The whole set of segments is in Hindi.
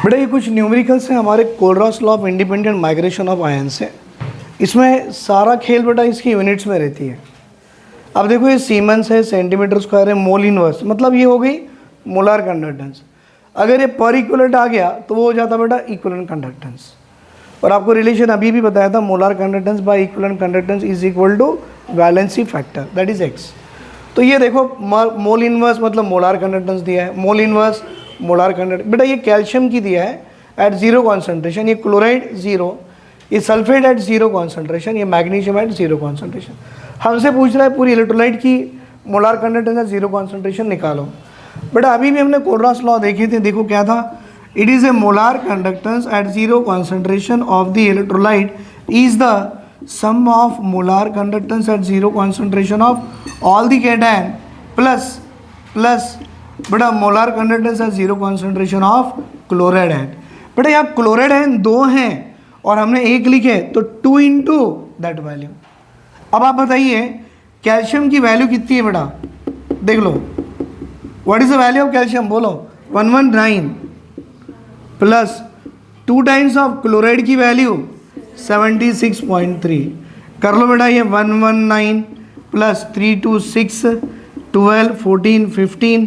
बेटा ये कुछ न्यूमेरिकल्स हैं हमारे कोलरॉस law of independent migration of ion से। इसमें सारा खेल बेटा इसकी यूनिट्स में रहती है। अब देखो ये सीमेंस है, सेंटीमीटर स्क्वायर है, मोल इनवर्स, मतलब ये हो गई मोलार कंडक्टेंस। अगर ये पर इक्विवेलेंट आ गया तो वो हो जाता बेटा इक्विवेलेंट कंडक्टेंस। और आपको रिलेशन अभी भी बताया था, molar conductance by equivalent conductance is equal to valency factor, that is x. तो ये देखो मोल इनवर्स मतलब मोलार कंडक्टेंस दिया है, मोल इनवर्स मोलार कंडक्टेंस। बेटा ये कैल्शियम की दिया है एट जीरो कॉन्सेंट्रेशन, ये क्लोराइड जीरो, ये सल्फेट एट जीरो कॉन्सेंट्रेशन, ये मैग्नीशियम एट जीरो कॉन्सेंट्रेशन। हमसे पूछ रहा है पूरी इलेक्ट्रोलाइट की molar conductance at zero concentration निकालो। बेटा अभी भी हमने कोलरॉस लॉ देखे थे, देखो क्या था, it is a molar conductance at zero concentration of the electrolyte is the sum of molar conductance at zero concentration of all the cation plus बेटा molar conductance at zero concentration of chloride ion. बेटा यहाँ क्लोराइड आयन दो हैं और हमने एक लिखे तो 2 इंटू दैट वैल्यू। अब आप बताइए कैल्शियम की वैल्यू कितनी है बेटा, देख लो, what is the value of calcium, बोलो 119 प्लस 2 टाइम्स ऑफ क्लोराइड की वैल्यू 76.3। कर लो बेटा, ये 119 प्लस 3 2 6 12 14 15,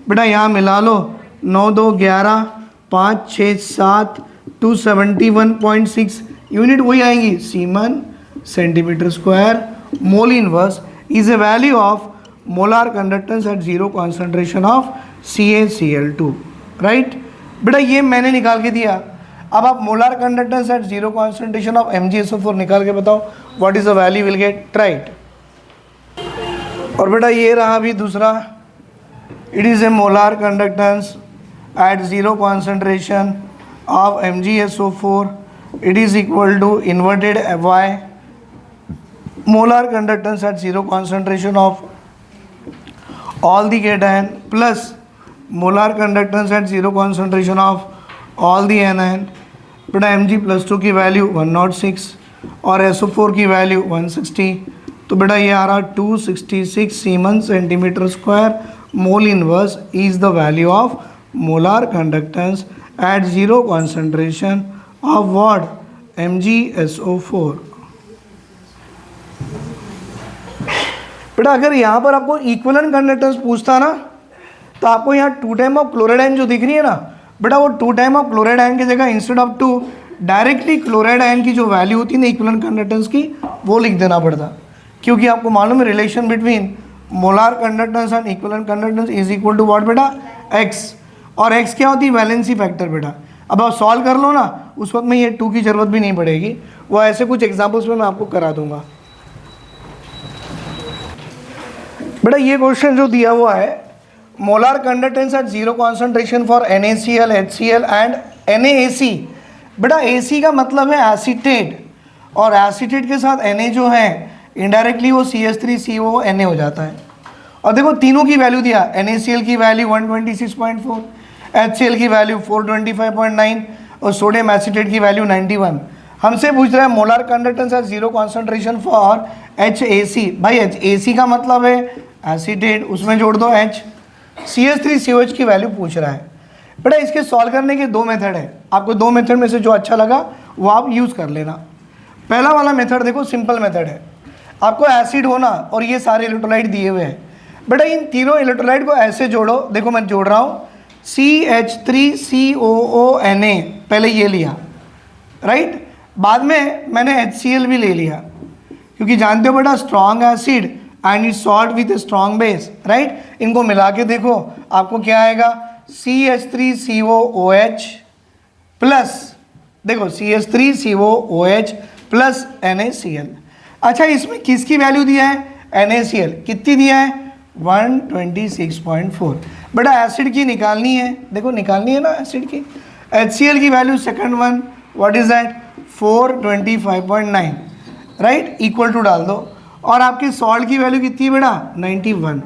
बेटा यहाँ मिला लो, 9 2 11 5 6 7 271.6 यूनिट वही आएंगी, siemens centimetre square. Mole inverse is a value of molar conductance at zero concentration of CaCl2, right. बेटा ये मैंने निकाल के दिया। अब आप molar conductance at zero concentration of MgSO4 निकाल के बताओ what is the value will get, try it. और बेटा ये रहा भी दूसरा, it is a molar conductance at zero concentration of MgSO4, it is equal to inverted Fy, molar conductance at zero concentration of all the cation plus molar conductance at zero concentration of all the anion। बेटा Mg + 2 की वैल्यू 106 और SO4 की वैल्यू 160, तो बेटा ये आ रहा 266 semen centimetre square. Mole inverse is the value of molar conductance at zero concentration of what, MgSO4। बेटा अगर यहाँ पर आपको इक्विवेलेंट कंडक्टेंस पूछता ना, तो आपको यहाँ 2 टाइम ऑफ क्लोराइड आयन जो दिख रही है ना, बेटा वो 2 टाइम ऑफ क्लोराइड आयन की जगह instead of 2 directly chloride ion की जो वैल्यू होती है ना इक्विवेलेंट कंडक्टेंस की, वो लिख देना पड़ता, क्योंकि आपको मालूम है relation between molar conductance and equivalent conductance is equal to what बेटा, x। और x क्या होती है, वैलेंसी फैक्टर बेटा। अब आप सॉल्व कर लो ना, उस वक्त में ये 2 की ज़रूरत भी नहीं पड़ेगी, वो ऐसे कुछ एग्जांपल्स में मैं आपको करा दूंगा। बेटा ये क्वेश्चन जो दिया हुआ है, molar conductance at zero concentration for NaCl, HCl and NaAC। बेटा AC का मतलब है एसीटेट, और एसीटेट के साथ Na जो है इनडायरेक्टली वो CH3COO Na हो जाता है। और देखो तीनों की वैल्यू दिया, NaCl की वैल्यू 126.4, HCl की वैल्यू 425.9 और सोडियम एसीटेट की वैल्यू 91। हमसे पूछ रहा है molar conductance at zero concentration for HAC। भाई HAC का मतलब है एसीटेट, उसमें जोड़ दो H। CH3COH की वैल्यू पूछ रहा है। बेटा इसके सॉल्व करने के 2 मेथड है, आपको 2 मेथड में से जो अच्छा लगा वो आप यूज़ कर लेना। पहला वाला मेथड देखो सिंपल मेथड है, आपको एसिड होना और ये सारे इलेक्ट्रोलाइट दिए हुए हैं। बेटा इन तीनों इलेक्ट्रोलाइट को ऐसे जोड़ो, देखो मैं जोड़ रहा हूँ, CH3COO Na पहले ये लिया, राइट, बाद में मैंने HCl भी ले लिया, क्योंकि जानते हो बेटा strong acid and it salt with strong base, right. इनको मिला के देखो आपको क्या आएगा, CH3COOH प्लस, देखो CH3COOH प्लस NaCl। अच्छा इसमें किसकी वैल्यू दिया है, NaCl कितनी दिया है, 126.4। बेटा एसिड की निकालनी है, देखो निकालनी है ना एसिड की। HCl की value second one, what is that, 425.9, right, equal to डाल दो। और आपकी सॉल्ट की वैल्यू कितनी है बेटा, 91।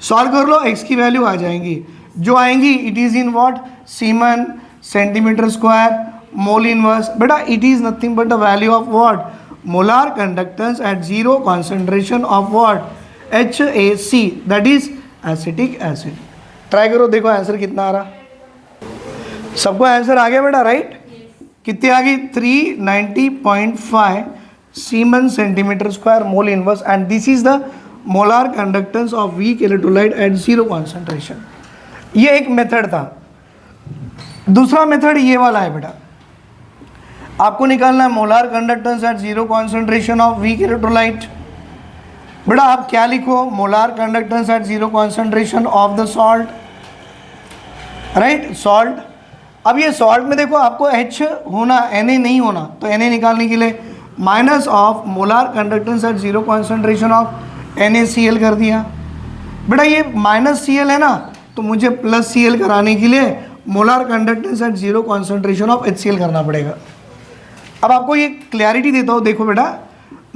सॉल्व कर लो, x की वैल्यू आ जाएंगी, जो आएंगी it is in what, siemens centimetre square. Mole inverse बेटा it is nothing but the value of what, molar conductance at zero concentration of what, HAC, that is acetic acid. Try करो, देखो आंसर कितना आ रहा। सबको आंसर आ गया बेटा, राइट? कितनी आ गई? 390.5 siemens centimetre square mole inverse, and this is the molar conductance of weak electrolyte at zero concentration. ये एक मेथड था। दूसरा मेथड ये वाला है बेटा, आपको निकालना है molar conductance at zero concentration of weak electrolyte. बेटा आप क्या लिखो? Molar conductance at zero concentration of the salt, right? Salt. अब ये सॉल्ट में देखो आपको H होना, Na नहीं होना, तो Na निकालने के लिए minus of molar conductance at zero concentration of NaCl कर दिया। बेटा ये माइनस Cl है ना, तो मुझे प्लस Cl कराने के लिए molar conductance at zero concentration of HCl करना पड़ेगा। अब आपको ये क्लैरिटी देता हूँ, देखो बेटा,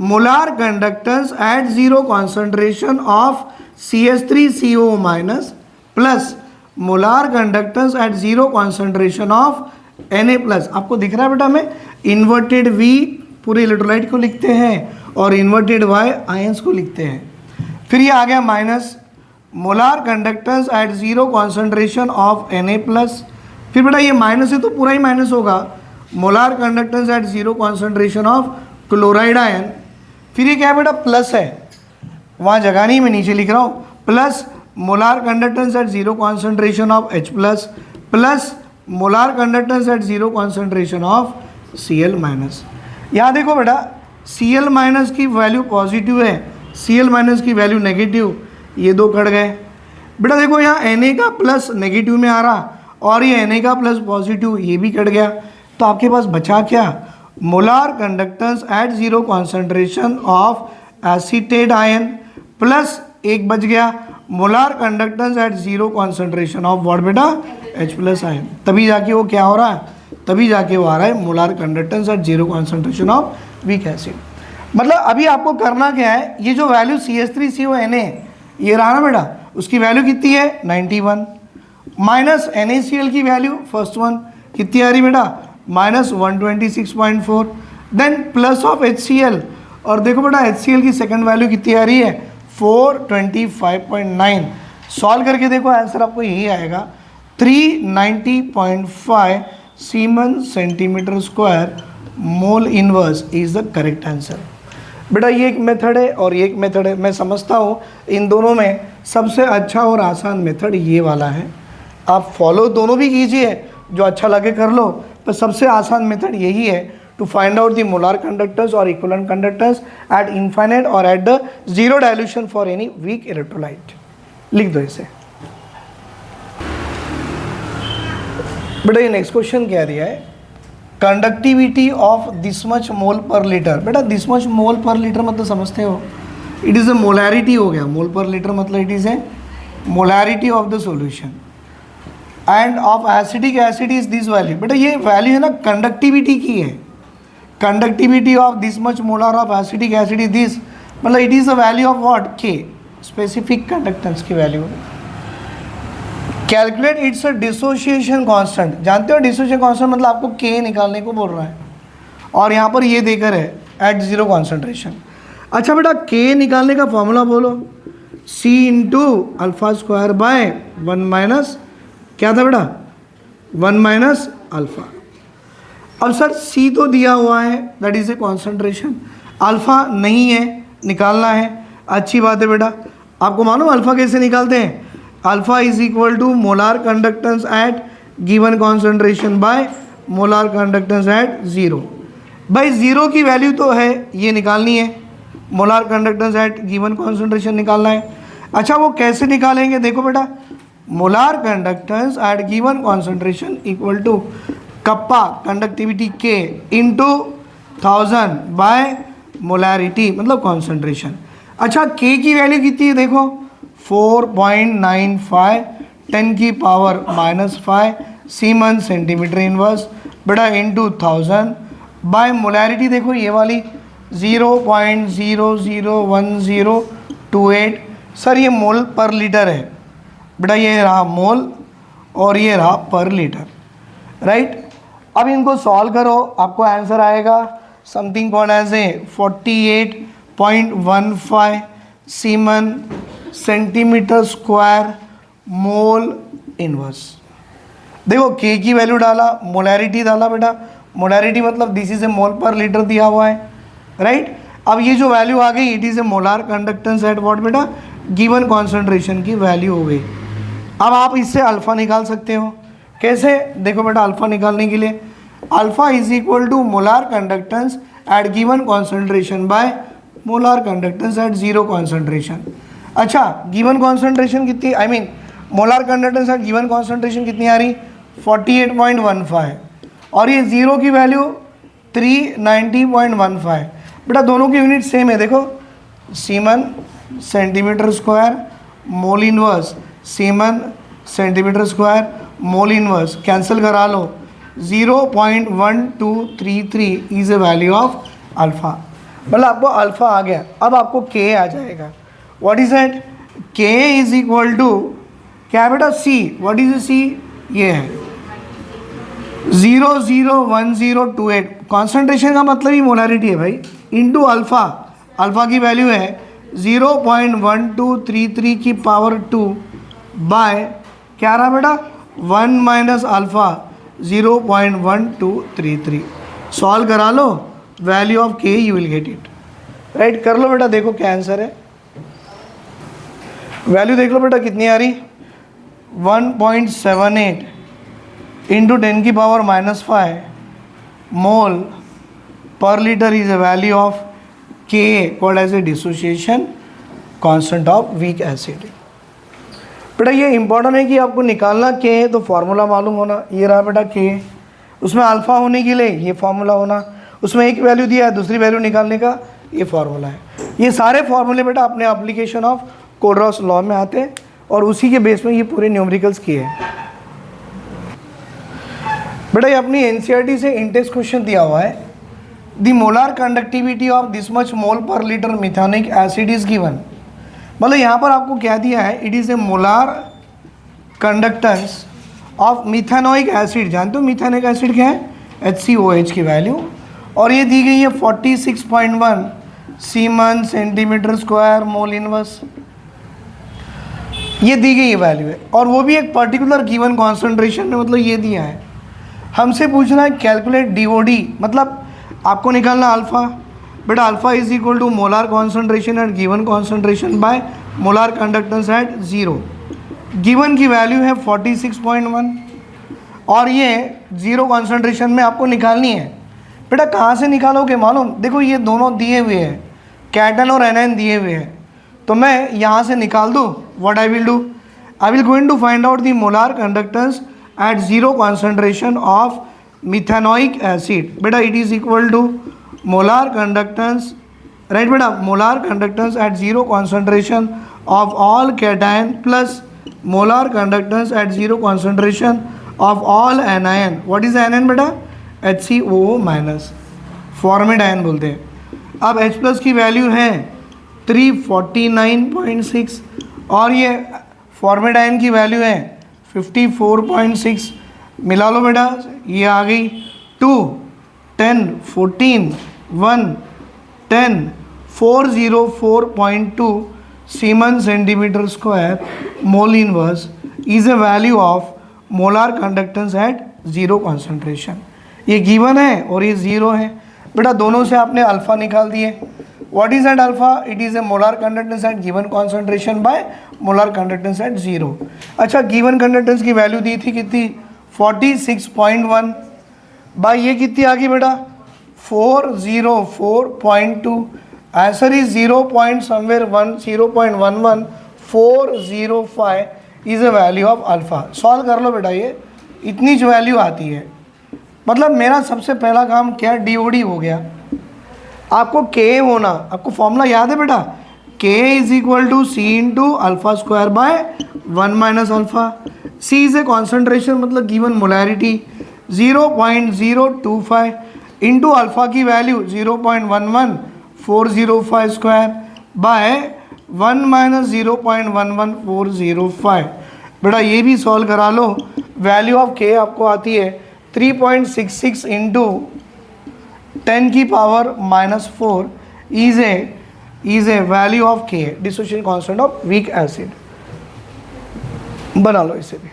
molar conductance at zero concentration of CH3CO minus plus molar conductance at zero concentration of Na plus. आपको दिख रहा है बेटा, हमें इन्वर्टेड V पूरे इलेक्ट्रोलाइट को लिखते हैं और इन्वर्टेड Y आयंस को लिखते हैं। फिर ये आ गया minus molar conductance at zero concentration of Na plus. फिर बेटा ये माइनस है तो पूरा ही माइनस होगा, molar conductance at zero concentration of chloride ion. फिर ये क्या है बेटा? प्लस है, वहाँ जगह नहीं, मैं नीचे लिख रहा हूँ, plus molar conductance at zero concentration of H plus plus molar conductance at zero concentration of Cl minus. यहाँ देखो बेटा, Cl माइनस की वैल्यू पॉजिटिव है, Cl माइनस की वैल्यू नेगेटिव, ये दो कट गए। बेटा देखो यहाँ Na का प्लस नेगेटिव में आ रहा और ये Na का प्लस पॉजिटिव, ये भी कट गया। तो आपके पास बचा क्या? Molar conductance at zero concentration of acetate ion plus एक बच गया molar conductance at zero concentration of what बेटा? H plus ion. तभी जाके वो क्या हो रहा है? तभी जाके वो आ रहा है molar conductance at zero concentration of weak acid. मतलब अभी आपको करना क्या है, ये जो वैल्यू CH3CO Na ये रहा ना बेटा, उसकी वैल्यू कितनी है? 91 माइनस NaCl की वैल्यू फर्स्ट वन कितनी आ रही बेटा? Minus 126.4, then plus of HCl, और देखो बेटा HCl की सेकंड वैल्यू कितनी आ रही है? 425.9। सॉल्व करके देखो आंसर आपको यही आएगा, 390.5 siemens centimetre square mole inverse is the correct answer. बेटा ये एक मेथड है और ये एक मेथड है, मैं समझता हूँ इन दोनों में सबसे अच्छा और आसान मेथड ये वाला है। आप फॉलो दोनों भी कीजिए, जो अच्छा लगे कर लो, पर सबसे आसान मेथड यही है to find out the molar conductance और इक्विवेलेंट कंडक्टेंस एट इनफाइनाइट और at the zero dilution for any weak electrolyte. लिख दो इसे। बेटा ये नेक्स्ट क्वेश्चन क्या दिया है? Conductivity of this much mole पर लीटर। बेटा दिस मच मोल पर लीटर मतलब समझते हो, इट इज़ अ मोलैरिटी हो गया। मोल पर लीटर मतलब it is a molarity of the solution and of acetic acid is this value. बेटा ये वैल्यू है ना कंडक्टिविटी की है, conductivity of this much molar of acetic acid is this, मतलब it is a value of what? K, specific conductance की value. Calculate its a dissociation constant. जानते हो डिसोसिएशन कांस्टेंट मतलब आपको K निकालने को बोल रहा है और यहाँ पर ये देकर है एट जीरो कॉन्सेंट्रेशन। अच्छा बेटा K निकालने का फॉर्मूला बोलो, C into alpha square by 1 minus क्या था बेटा? 1 माइनस अल्फा। अब सर C तो दिया हुआ है, that is a concentration, alpha नहीं है, निकालना है। अच्छी बात है बेटा, आपको मालूम अल्फा कैसे निकालते हैं? Alpha is equal to molar conductance at given concentration by molar conductance at zero. भाई ज़ीरो की वैल्यू तो है, ये निकालनी है, molar conductance at given concentration निकालना है। अच्छा वो कैसे निकालेंगे? देखो बेटा, molar conductance at given concentration equal to kappa conductivity K into 1000 by molarity मतलब कॉन्सेंट्रेशन। अच्छा K की वैल्यू कितनी है? देखो 4.95 10 की पावर -5 सीमन सेंटीमीटर इनवर्स बेटा इंटू 1000 बाय मोलैरिटी। देखो ये वाली 0.001028। सर ये मोल पर लीटर है बेटा, ये रहा मोल और ये रहा पर लीटर, राइट। अब इनको सॉल्व करो, आपको आंसर आएगा something called as a 48.15 siemens centimetre square mole inverse. देखो के की वैल्यू डाला, मोलैरिटी डाला बेटा, मोलैरिटी मतलब दिस इज ए मोल पर लीटर दिया हुआ है, राइट। अब ये जो वैल्यू आ गई it is a molar conductance at what बेटा, गिवन कॉन्सेंट्रेशन की वैल्यू हो गई। अब आप इससे अल्फा निकाल सकते हो, कैसे? देखो बेटा अल्फा निकालने के लिए alpha is equal to molar conductance at given concentration by molar conductance at zero concentration. अच्छा गिवन कॉन्सेंट्रेशन कितनी, I mean molar conductance at given concentration कितनी आ रही, 48.15, और ये जीरो की वैल्यू 390.15। बेटा दोनों की यूनिट सेम है, देखो semen centimetre square mole inverse, semen centimetre square mole inverse, cancel करा लो, 0.1233 is a value of alpha. मतलब आपको अल्फा आ गया, अब आपको के आ जाएगा। व्हाट इज दैट, के इज इक्वल टू क्या बेटा, सी। व्हाट इज सी, ये है 0.01028, कॉन्सेंट्रेशन का मतलब ही मोलारिटी है भाई, इंटू अल्फा, अल्फा की वैल्यू है 0.1233 की पावर 2 बाय क्या रहा बेटा 1 माइनस अल्फा 0.1233। सॉल्व करा लो, वैल्यू ऑफ के you will get it, right. कर लो बेटा, देखो क्या आंसर है, वैल्यू देख लो बेटा कितनी आ रही, 1.78 इंटू 10 की पावर -5 मोल पर litre is a value of Ka called as a dissociation constant of weak acid. बेटा ये इंपॉर्टेंट है कि आपको निकालना Ka है तो फार्मूला मालूम होना, ये रहा बेटा Ka, उसमें अल्फा होने के लिए ये फार्मूला होना, उसमें एक वैल्यू दिया है दूसरी वैल्यू निकालने का ये फार्मूला है। ये सारे फार्मूले बेटा अपने एप्लीकेशन ऑफ कोलरॉस लॉ में आते हैं और उसी के बेस में ये पूरे न्यूमेरिकल्स किए हैं। बेटा ये अपनी एनसीईआरटी से इंटेक्स क्वेश्चन दिया हुआ है, the molar conductivity of this much mole पर litre methanoic acid is given. मतलब यहाँ पर आपको क्या दिया है, it is a molar conductance of methanoic acid, जानते हो मिथेनोइक एसिड क्या है, HCOH की वैल्यू, और ये दी गई है 46.1 semen centimetre square mole inverse, ये दी गई वैल्यू है, और वो भी एक पर्टिकुलर गिवन कॉन्सेंट्रेशन में, मतलब ये दिया है। हमसे पूछना है कैलकुलेट DOD, मतलब आपको निकालना अल्फा। बेटा alpha is equal to molar concentration at given concentration by molar conductance at zero. Given की वैल्यू है 46.1 और ये जीरो कॉन्सेंट्रेशन में आपको निकालनी है। बेटा कहाँ से निकालोगे मालूम, देखो ये दोनों दिए हुए हैं, कैटन और एनायन दिए हुए हैं, तो मैं यहाँ से निकाल दूँ। What I will do, I will going to find out the molar conductance at zero concentration of methanoic acid. बेटा it is equal to molar conductance, right बेटा, molar conductance at zero concentration of all cation plus molar conductance at zero concentration of all anion. What is anion बेटा, HCOO माइनस, फॉर्मेट आयन बोलते हैं। अब H प्लस की वैल्यू है 349.6 और ये फॉर्मेट आयन की वैल्यू है 54.6, मिला लो बेटा, ये आ गई 2 10 14 1 10 404.2 siemens centimetre square mole inverse is a value of molar conductance at zero concentration. ये गिवन है और ये जीरो है। बेटा दोनों से आपने अल्फा निकाल दिए। What is at alpha, it is a molar conductance at given concentration by molar conductance at zero. अच्छा गिवन कंडक्टेंस की वैल्यू दी थी कितनी, 46.1 बाई ये कितनी आ गई बेटा 404.2। Answer is 0.11405 is a value of alpha. Solve कर लो बेटा, ये इतनी जो वैल्यू आती है, मतलब मेरा सबसे पहला काम क्या DOD हो गया। आपको K होना, आपको फॉर्मूला याद है बेटा, K is equal to C into alpha square by 1 minus alpha. C is a concentration मतलब गिवन मोलैरिटी 0.025 इंटू अल्फा की वैल्यू 0.11405 स्क्वायर बाय 1 माइनस 0.11405। बेटा ये भी सॉल्व करा लो, वैल्यू ऑफ K आपको आती है 3.66 इंटू 10 की power -4 is a value of K, dissociation constant of weak acid. बना लो इसे भी।